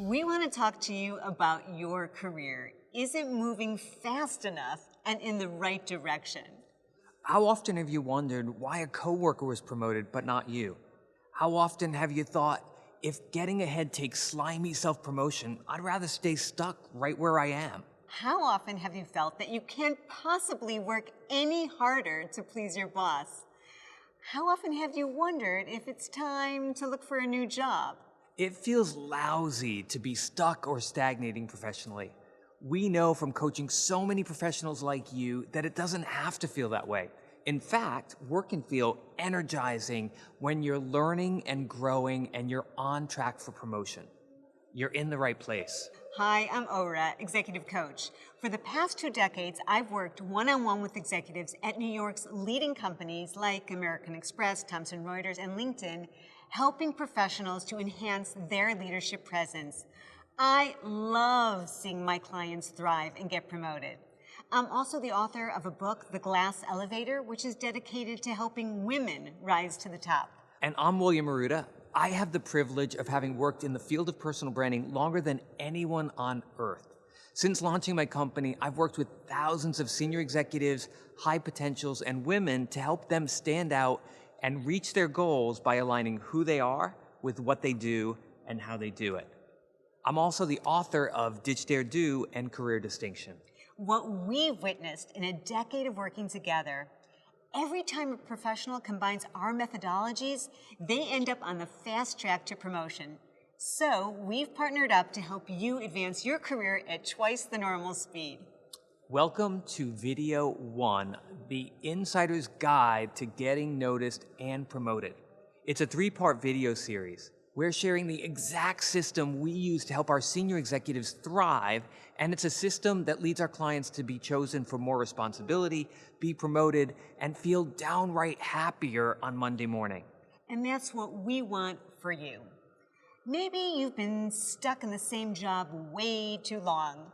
We want to talk to you about your career. Is it moving fast enough and in the right direction? How often have you wondered why a coworker was promoted but not you? How often have you thought, if getting ahead takes slimy self-promotion, I'd rather stay stuck right where I am? How often have you felt that you can't possibly work any harder to please your boss? How often have you wondered if it's time to look for a new job? It feels lousy to be stuck or stagnating professionally. We know from coaching so many professionals like you that it doesn't have to feel that way. In fact, work can feel energizing when you're learning and growing and you're on track for promotion. You're in the right place. Hi, I'm Ora, executive coach. For the past 2 decades, I've worked one-on-one with executives at New York's leading companies like American Express, Thomson Reuters, and LinkedIn, helping professionals to enhance their leadership presence. I love seeing my clients thrive and get promoted. I'm also the author of a book, The Glass Elevator, which is dedicated to helping women rise to the top. And I'm William Arruda. I have the privilege of having worked in the field of personal branding longer than anyone on earth. Since launching my company, I've worked with thousands of senior executives, high potentials, and women to help them stand out and reach their goals by aligning who they are with what they do and how they do it. I'm also the author of Ditch Dare Do and Career Distinction. What we've witnessed in a decade of working together, every time a professional combines our methodologies, they end up on the fast track to promotion. So we've partnered up to help you advance your career at twice the normal speed. Welcome to Video 1, the Insider's Guide to Getting Noticed and Promoted. It's a 3-part video series. We're sharing the exact system we use to help our senior executives thrive, and it's a system that leads our clients to be chosen for more responsibility, be promoted, and feel downright happier on Monday morning. And that's what we want for you. Maybe you've been stuck in the same job way too long.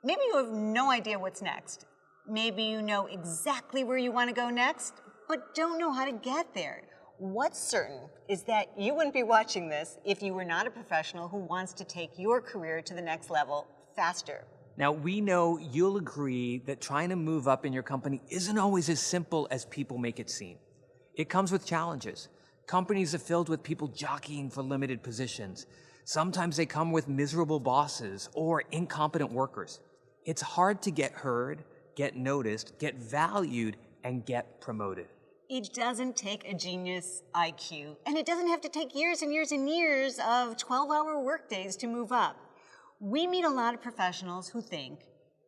Maybe you have no idea what's next. Maybe you know exactly where you want to go next, but don't know how to get there. What's certain is that you wouldn't be watching this if you were not a professional who wants to take your career to the next level faster. Now, we know you'll agree that trying to move up in your company isn't always as simple as people make it seem. It comes with challenges. Companies are filled with people jockeying for limited positions. Sometimes they come with miserable bosses or incompetent workers. It's hard to get heard, get noticed, get valued, and get promoted. It doesn't take a genius IQ, and it doesn't have to take years and years and years of 12-hour workdays to move up. We meet a lot of professionals who think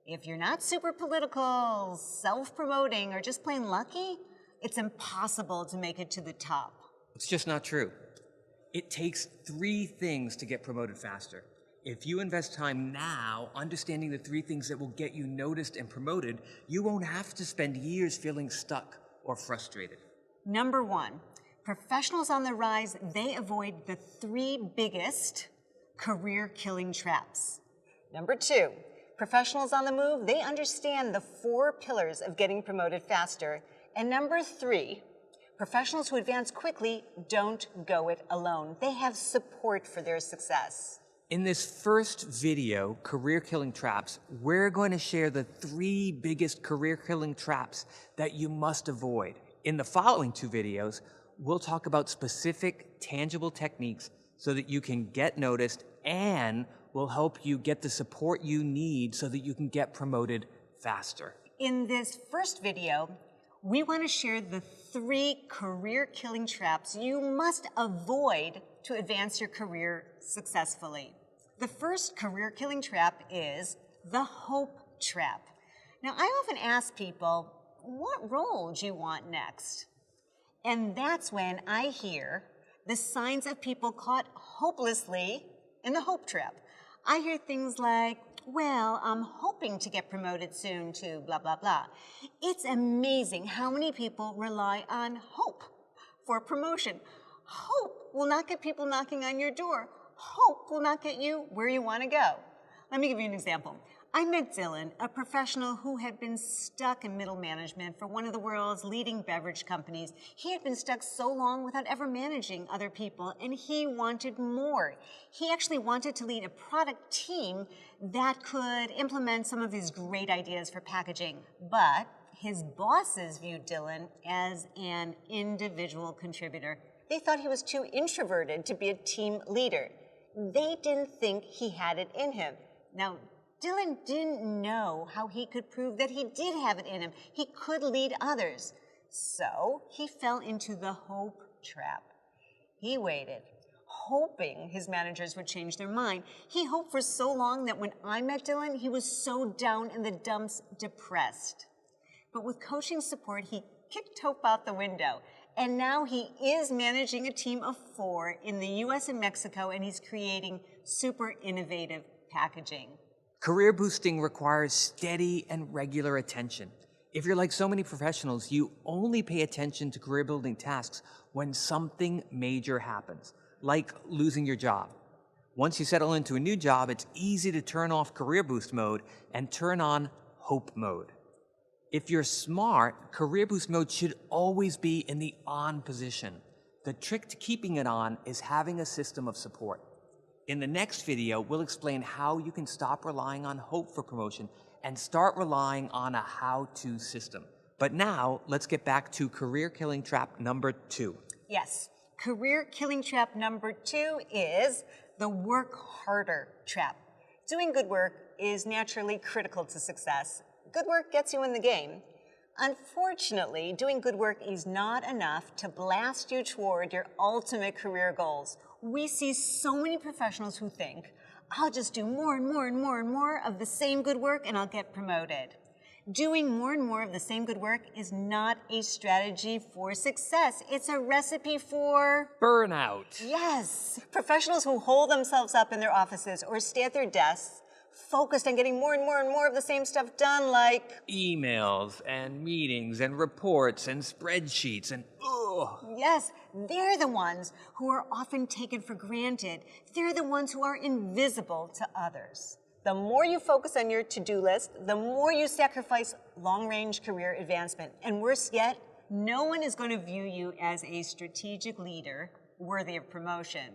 if you're not super political, self-promoting, or just plain lucky, it's impossible to make it to the top. It's just not true. It takes 3 things to get promoted faster. If you invest time now understanding the 3 things that will get you noticed and promoted, you won't have to spend years feeling stuck or frustrated. Number 1, professionals on the rise, they avoid the 3 biggest career-killing traps. Number 2, professionals on the move, they understand the 4 pillars of getting promoted faster. And number 3, professionals who advance quickly don't go it alone. They have support for their success. In this first video, Career-Killing Traps, we're going to share the 3 biggest career-killing traps that you must avoid. In the following 2 videos, we'll talk about specific, tangible techniques so that you can get noticed, and we'll help you get the support you need so that you can get promoted faster. In this first video, we want to share the 3 career-killing traps you must avoid to advance your career successfully. The first career-killing trap is the hope trap. Now, I often ask people, what role do you want next? And that's when I hear the signs of people caught hopelessly in the hope trap. I hear things like, well, I'm hoping to get promoted soon to blah, blah, blah. It's amazing how many people rely on hope for promotion. Hope will not get people knocking on your door. Hope will not get you where you want to go. Let me give you an example. I met Dylan, a professional who had been stuck in middle management for one of the world's leading beverage companies. He had been stuck so long without ever managing other people, and he wanted more. He actually wanted to lead a product team that could implement some of his great ideas for packaging. But his bosses viewed Dylan as an individual contributor. They thought he was too introverted to be a team leader. They didn't think he had it in him. Now, Dylan didn't know how he could prove that he did have it in him. He could lead others. So he fell into the hope trap. He waited, hoping his managers would change their mind. He hoped for so long that when I met Dylan, he was so down in the dumps, depressed. But with coaching support, he kicked hope out the window. And now he is managing a team of 4 in the US and Mexico, and he's creating super innovative packaging. Career boosting requires steady and regular attention. If you're like so many professionals, you only pay attention to career building tasks when something major happens, like losing your job. Once you settle into a new job, it's easy to turn off career boost mode and turn on hope mode. If you're smart, career boost mode should always be in the on position. The trick to keeping it on is having a system of support. In the next video, we'll explain how you can stop relying on hope for promotion and start relying on a how-to system. But now, let's get back to career killing trap number 2. Yes, career killing trap number 2 is the work harder trap. Doing good work is naturally critical to success. Good work gets you in the game. Unfortunately, doing good work is not enough to blast you toward your ultimate career goals. We see so many professionals who think, I'll just do more and more and more and more of the same good work and I'll get promoted. Doing more and more of the same good work is not a strategy for success. It's a recipe for burnout. Yes. Professionals who hold themselves up in their offices or stay at their desks focused on getting more and more and more of the same stuff done, like emails and meetings and reports and spreadsheets and Yes, they're the ones who are often taken for granted. They're the ones who are invisible to others. The more you focus on your to-do list, the more you sacrifice long-range career advancement. And worse yet, no one is going to view you as a strategic leader worthy of promotion.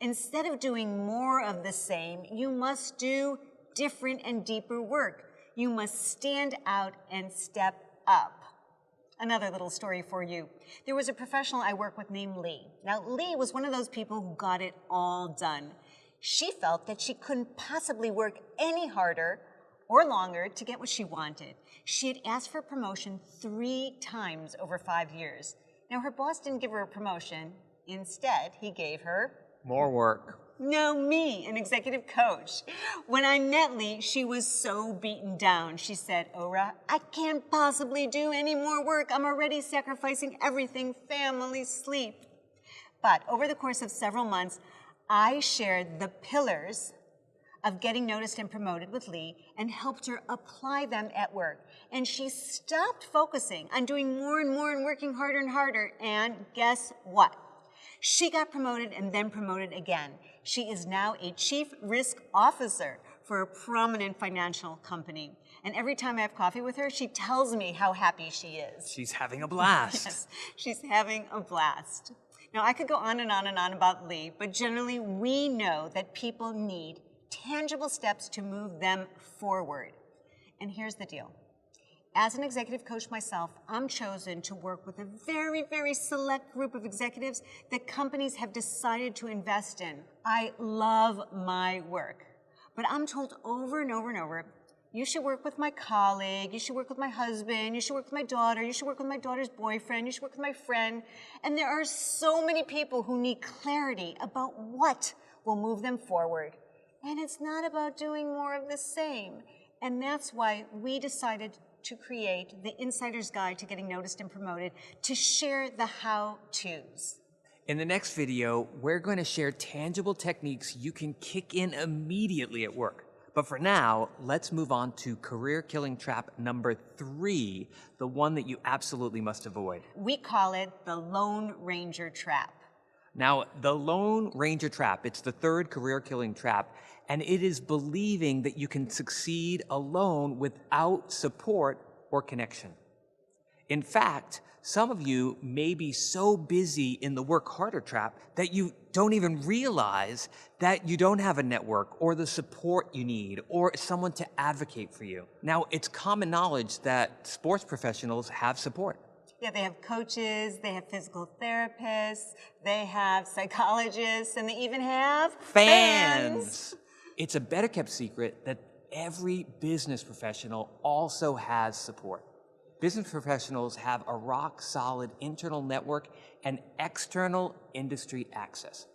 Instead of doing more of the same, you must do different and deeper work. You must stand out and step up. Another little story for you. There was a professional I work with named Lee. Now, Lee was one of those people who got it all done. She felt that she couldn't possibly work any harder or longer to get what she wanted. She had asked for a promotion 3 times over 5 years. Now, her boss didn't give her a promotion. Instead, he gave her more work. No, me, an executive coach. When I met Lee, she was so beaten down. She said, Ora, I can't possibly do any more work. I'm already sacrificing everything, family, sleep. But over the course of several months, I shared the pillars of getting noticed and promoted with Lee and helped her apply them at work. And she stopped focusing on doing more and more and working harder and harder. And guess what? She got promoted and then promoted again. She is now a chief risk officer for a prominent financial company. And every time I have coffee with her, she tells me how happy she is. She's having a blast. Yes, she's having a blast. Now, I could go on and on and on about Lee, but generally we know that people need tangible steps to move them forward. And here's the deal. As an executive coach myself, I'm chosen to work with a very, very select group of executives that companies have decided to invest in. I love my work, but I'm told over and over and over, you should work with my colleague, you should work with my husband, you should work with my daughter, you should work with my daughter's boyfriend, you should work with my friend. And there are so many people who need clarity about what will move them forward. And it's not about doing more of the same. And that's why we decided to create the Insider's Guide to Getting Noticed and Promoted, to share the how-tos. In the next video, we're going to share tangible techniques you can kick in immediately at work. But for now, let's move on to career killing trap number 3, the one that you absolutely must avoid. We call it the Lone Ranger trap. Now, the Lone Ranger trap, it's the 3rd career killing trap, and it is believing that you can succeed alone without support or connection. In fact, some of you may be so busy in the work harder trap that you don't even realize that you don't have a network or the support you need or someone to advocate for you. Now, it's common knowledge that sports professionals have support. Yeah, they have coaches, they have physical therapists, they have psychologists, and they even have fans. It's a better kept secret that every business professional also has support. Business professionals have a rock-solid internal network and external industry access.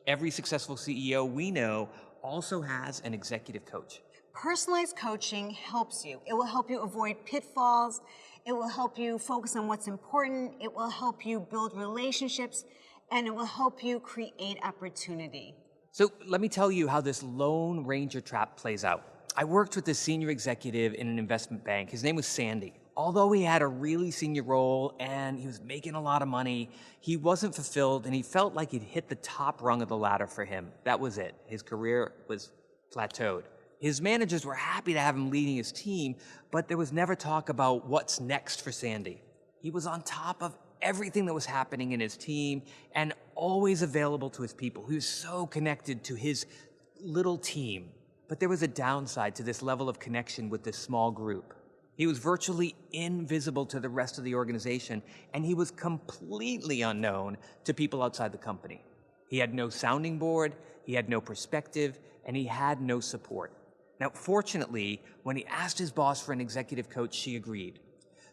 Every successful CEO we know also has an executive coach. Personalized coaching helps you. It will help you avoid pitfalls. It will help you focus on what's important. It will help you build relationships, and it will help you create opportunity. So let me tell you how this Lone Ranger trap plays out. I worked with a senior executive in an investment bank. His name was Sandy. Although he had a really senior role and he was making a lot of money, he wasn't fulfilled and he felt like he'd hit the top rung of the ladder for him. That was it. His career was plateaued. His managers were happy to have him leading his team, but there was never talk about what's next for Sandy. He was on top of everything that was happening in his team and always available to his people. He was so connected to his little team. But there was a downside to this level of connection with this small group. He was virtually invisible to the rest of the organization, and he was completely unknown to people outside the company. He had no sounding board, he had no perspective, and he had no support. Now, fortunately, when he asked his boss for an executive coach, she agreed.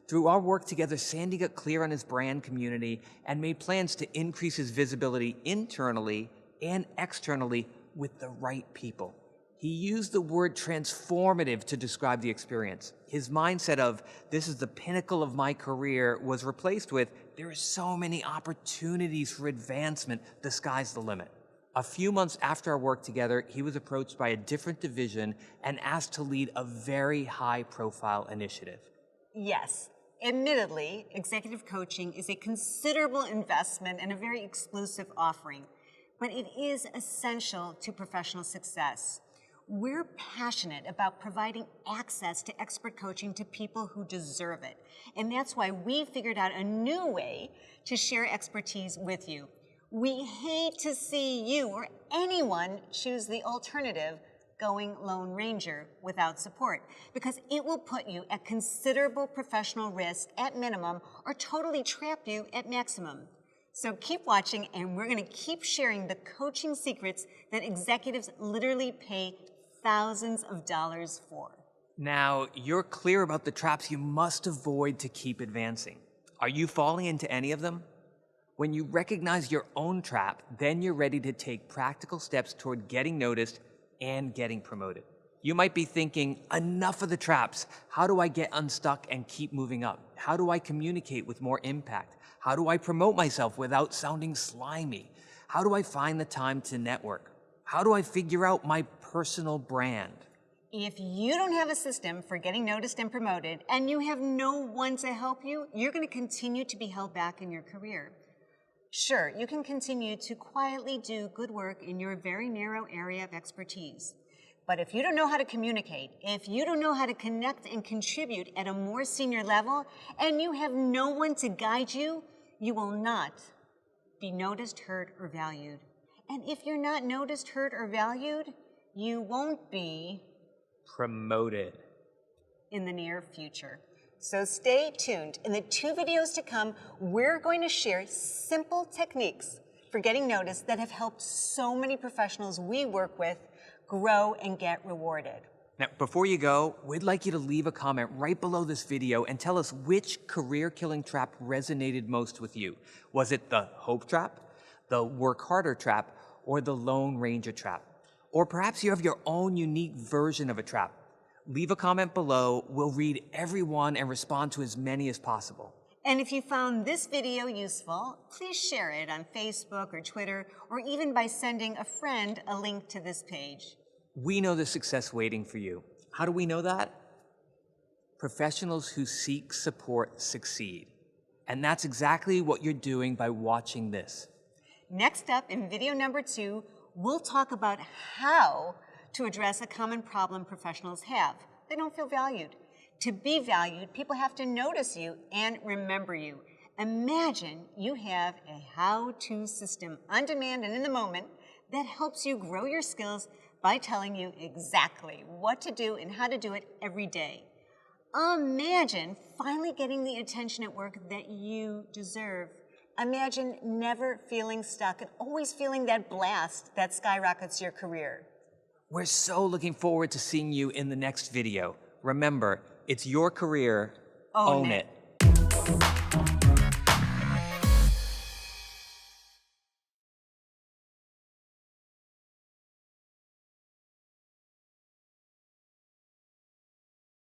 Through our work together, Sandy got clear on his brand community and made plans to increase his visibility internally and externally with the right people. He used the word transformative to describe the experience. His mindset of, this is the pinnacle of my career, was replaced with, there are so many opportunities for advancement, the sky's the limit. A few months after our work together, he was approached by a different division and asked to lead a very high-profile initiative. Yes, admittedly, executive coaching is a considerable investment and a very exclusive offering, but it is essential to professional success. We're passionate about providing access to expert coaching to people who deserve it. And that's why we figured out a new way to share expertise with you. We hate to see you or anyone choose the alternative, going Lone Ranger without support, because it will put you at considerable professional risk at minimum or totally trap you at maximum. So keep watching, and we're going to keep sharing the coaching secrets that executives literally pay thousands of dollars for. Now, you're clear about the traps you must avoid to keep advancing. Are you falling into any of them? When you recognize your own trap, then you're ready to take practical steps toward getting noticed and getting promoted. You might be thinking, enough of the traps. How do I get unstuck and keep moving up? How do I communicate with more impact? How do I promote myself without sounding slimy? How do I find the time to network? How do I figure out my personal brand? If you don't have a system for getting noticed and promoted, and you have no one to help you, you're going to continue to be held back in your career. Sure, you can continue to quietly do good work in your very narrow area of expertise. But if you don't know how to communicate, if you don't know how to connect and contribute at a more senior level, and you have no one to guide you, you will not be noticed, heard, or valued. And if you're not noticed, heard, or valued, you won't be promoted in the near future. So stay tuned. In the 2 videos to come, we're going to share simple techniques for getting noticed that have helped so many professionals we work with grow and get rewarded. Now, before you go, we'd like you to leave a comment right below this video and tell us which career-killing trap resonated most with you. Was it the hope trap, the work harder trap, or the Lone Ranger trap? Or perhaps you have your own unique version of a trap. Leave a comment below. We'll read every one and respond to as many as possible. And if you found this video useful, please share it on Facebook or Twitter, or even by sending a friend a link to this page. We know the success waiting for you. How do we know that? Professionals who seek support succeed. And that's exactly what you're doing by watching this. Next up, in video number 2, we'll talk about how to address a common problem professionals have. They don't feel valued. To be valued, people have to notice you and remember you. Imagine you have a how-to system on demand and in the moment that helps you grow your skills by telling you exactly what to do and how to do it every day. Imagine finally getting the attention at work that you deserve. Imagine never feeling stuck and always feeling that blast that skyrockets your career. We're so looking forward to seeing you in the next video. Remember, it's your career. Own Own it. it.